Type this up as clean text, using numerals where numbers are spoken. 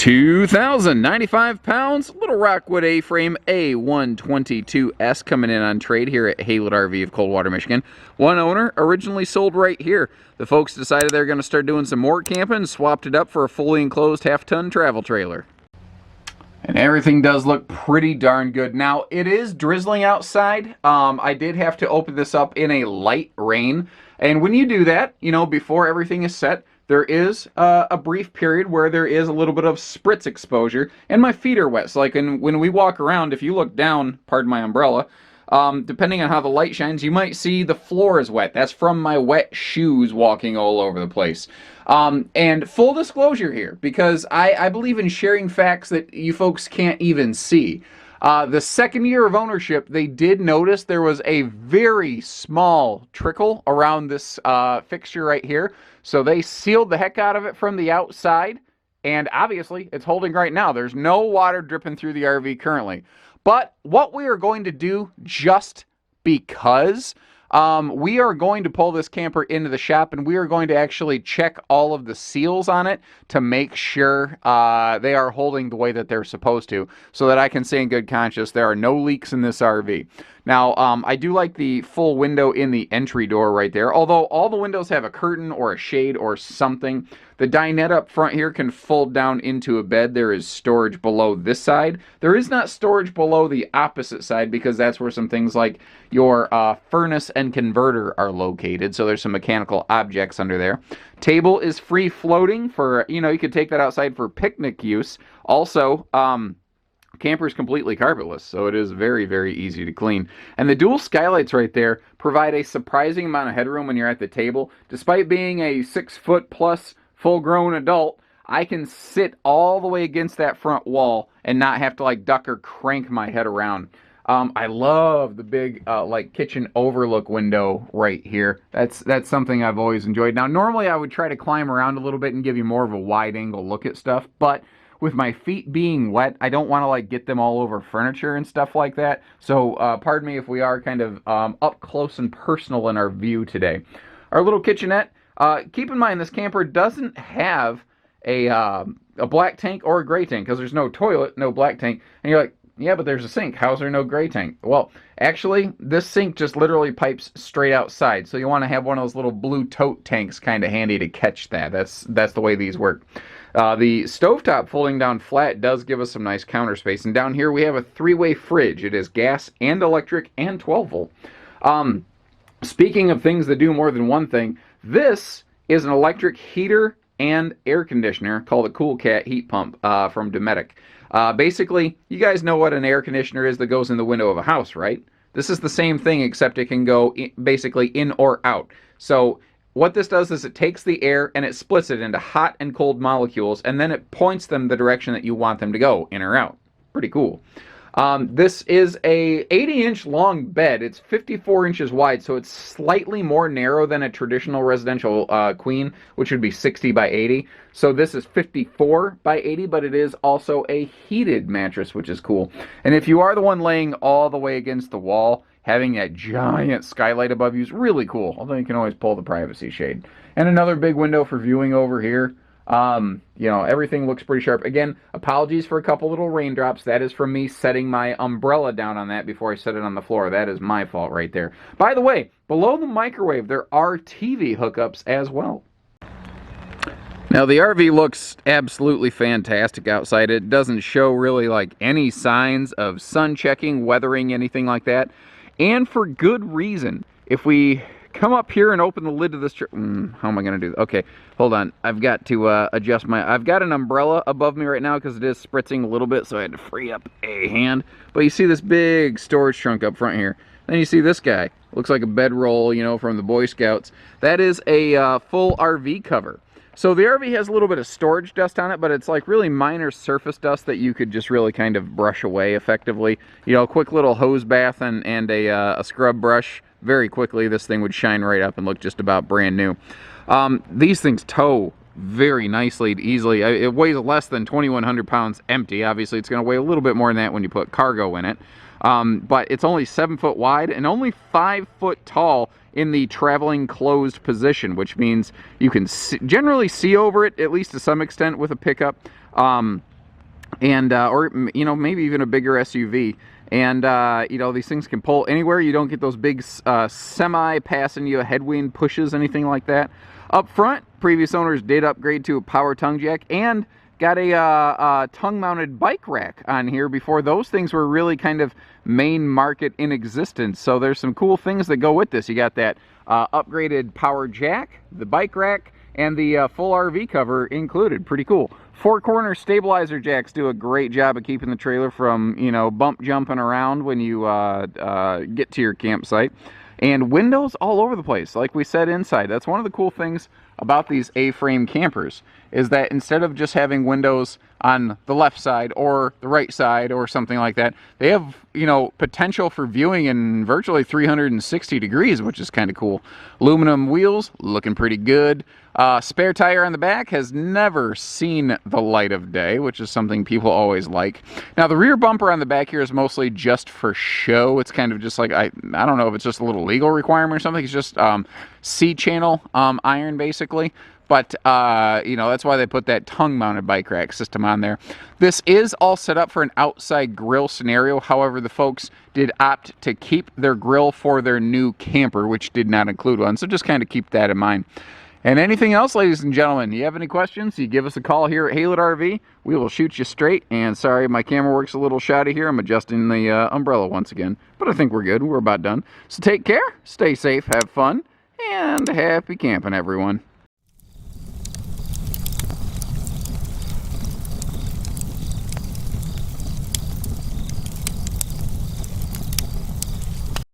2,095 pounds, little Rockwood A-frame A122S coming in on trade here at Haywood RV of Coldwater, Michigan. One owner, originally sold right here. The folks decided they're going to start doing some more camping and swapped it up for a fully enclosed half-ton travel trailer. And everything does look pretty darn good. Now, it is drizzling outside. I did have to open this up in a light rain. And when you do that, you know, before everything is set, there is a brief period where there is a little bit of spritz exposure, and my feet are wet. So like when we walk around, if you look down, pardon my umbrella, depending on how the light shines, you might see the floor is wet. That's from my wet shoes walking all over the place. And full disclosure here, because I believe in sharing facts that you folks can't even see. The second year of ownership, they did notice there was a very small trickle around this fixture right here. So they sealed the heck out of it from the outside, and obviously it's holding right now. There's no water dripping through the RV currently. But what we are going to do, just because, we are going to pull this camper into the shop, and we are going to actually check all of the seals on it to make sure they are holding the way that they're supposed to, so that I can say in good conscience there are no leaks in this RV. Now, I do like the full window in the entry door right there. Although all the windows have a curtain or a shade or something, the dinette up front here can fold down into a bed. There is storage below this side. There is not storage below the opposite side because that's where some things like your furnace and converter are located. So there's some mechanical objects under there. Table is free floating for, you know, you could take that outside for picnic use. Also, camper is completely carpetless, so it is very, very easy to clean. And the dual skylights right there provide a surprising amount of headroom when you're at the table. Despite being a 6-foot plus full-grown adult, I can sit all the way against that front wall and not have to like duck or crank my head around. I love the big like kitchen overlook window right here. That's something I've always enjoyed. Now, normally I would try to climb around a little bit and give you more of a wide angle look at stuff, but with my feet being wet, I don't want to like get them all over furniture and stuff like that. So pardon me if we are kind of up close and personal in our view today. Our little kitchenette. Keep in mind this camper doesn't have a black tank or a gray tank because there's no toilet, no black tank. And you're like, yeah, but there's a sink. How's there no gray tank? Well, actually, this sink just literally pipes straight outside. So you want to have one of those little blue tote tanks kind of handy to catch that. That's the way these work. The stovetop folding down flat does give us some nice counter space. And down here we have a 3-way fridge. It is gas and electric and 12 volt. Speaking of things that do more than one thing, this is an electric heater and air conditioner called a Cool Cat heat pump from Dometic. Basically, you guys know what an air conditioner is that goes in the window of a house, right? This is the same thing, except it can go basically in or out. So what this does is it takes the air and it splits it into hot and cold molecules, and then it points them the direction that you want them to go, in or out. Pretty cool. This is a 80-inch long bed. It's 54 inches wide, so it's slightly more narrow than a traditional residential queen, which would be 60 by 80. So this is 54 by 80, but it is also a heated mattress, which is cool. And if you are the one laying all the way against the wall, having that giant skylight above you is really cool, although you can always pull the privacy shade. And another big window for viewing over here. You know, everything looks pretty sharp. Again, apologies for a couple little raindrops. That is from me setting my umbrella down on that before I set it on the floor. That is my fault right there. By the way, below the microwave, there are TV hookups as well. Now, the RV looks absolutely fantastic outside. It doesn't show really like any signs of sun checking, weathering, anything like that. And for good reason. If we come up here and open the lid of this how am I going to do that? Okay, hold on. I've got to adjust I've got an umbrella above me right now because it is spritzing a little bit, so I had to free up a hand. But you see this big storage trunk up front here. Then you see this guy. Looks like a bedroll, you know, from the Boy Scouts. That is a full RV cover. So the RV has a little bit of storage dust on it, but it's like really minor surface dust that you could just really kind of brush away effectively. You know, a quick little hose bath and a scrub brush. Very quickly, this thing would shine right up and look just about brand new. These things tow very nicely, easily. It weighs less than 2,100 pounds empty. Obviously, it's going to weigh a little bit more than that when you put cargo in it. But it's only 7 foot wide and only 5 foot tall in the traveling closed position, which means you can generally see over it, at least to some extent, with a pickup. and or you know, maybe even a bigger SUV. And you know, these things can pull anywhere. You don't get those big semi passing you, headwind pushes, anything like that. Up front, previous owners did upgrade to a power tongue jack and got a tongue mounted bike rack on here before those things were really kind of main market in existence. So there's some cool things that go with this. You got that upgraded power jack, the bike rack, and the full RV cover included. Pretty cool. Four corner stabilizer jacks do a great job of keeping the trailer from, you know, bump jumping around when you get to your campsite. And windows all over the place, like we said inside. That's one of the cool things about these A-frame campers, is that instead of just having windows on the left side or the right side or something like that, they have, you know, potential for viewing in virtually 360 degrees, which is kind of cool. Aluminum wheels, looking pretty good. Spare tire on the back has never seen the light of day, which is something people always like. Now, the rear bumper on the back here is mostly just for show. It's kind of just like, I don't know if it's just a little legal requirement or something. It's just C-channel iron, basically. But, you know, that's why they put that tongue-mounted bike rack system on there. This is all set up for an outside grill scenario. However, the folks did opt to keep their grill for their new camper, which did not include one. So just kind of keep that in mind. And anything else, ladies and gentlemen, you have any questions, you give us a call here at Haylett RV. We will shoot you straight. And sorry, my camera works a little shoddy here. I'm adjusting the umbrella once again. But I think we're good. We're about done. So take care, stay safe, have fun, and happy camping, everyone.